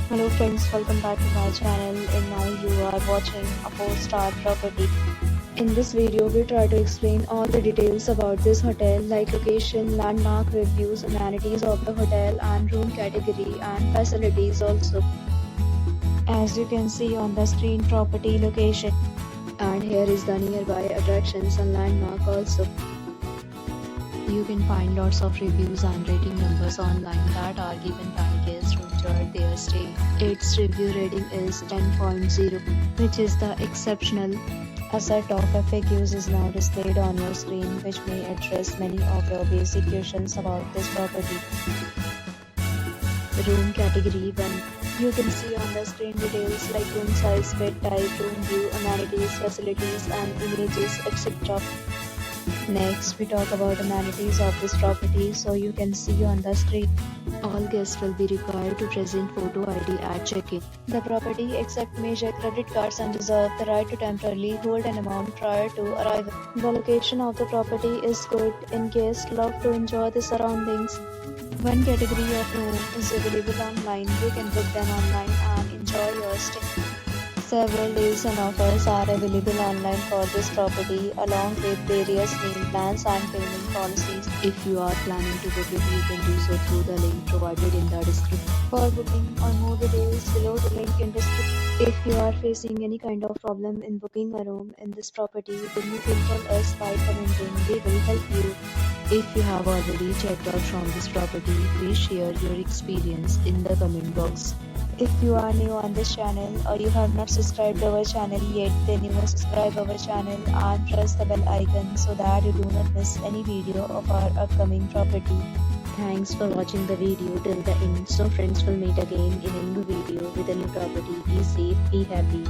Hello friends, welcome back to my channel and now you are watching a 4-star property. In this video, we try to explain all the details about this hotel like location, landmark, reviews, amenities of the hotel and room category and facilities also. As you can see on the screen, property location, and here is the nearby attractions and landmark also. You can find lots of reviews and rating numbers online that are given by guests who enjoyed their stay. Its review rating is 10.0, which is the exceptional. A set of FAQs is now displayed on your screen, which may address many of your basic questions about this property. Room category 1. You can see on the screen details like room size, bed type, room view, amenities, facilities and images, etc. Next, we talk about amenities of this property. So you can see on the screen, all guests will be required to present photo ID at check-in. The property accepts major credit cards and reserves the right to temporarily hold an amount prior to arrival. The location of the property is good and guests love to enjoy the surroundings. One category of room is available online. You can book them online and enjoy your stay. Several deals and offers are available online for this property along with various meal plans and payment policies. If you are planning to book it, you can do so through the link provided in the description. For booking or more details, below the link in description. If you are facing any kind of problem in booking a room in this property, then you can tell us by commenting. We will help you. If you have already checked out from this property, please share your experience in the comment box. If you are new on this channel or you have not subscribed our channel yet, then you must subscribe our channel and press the bell icon so that you do not miss any video of our upcoming property. Thanks for watching the video till the end. So friends, will meet again in a new video with a new property. Be safe, be happy.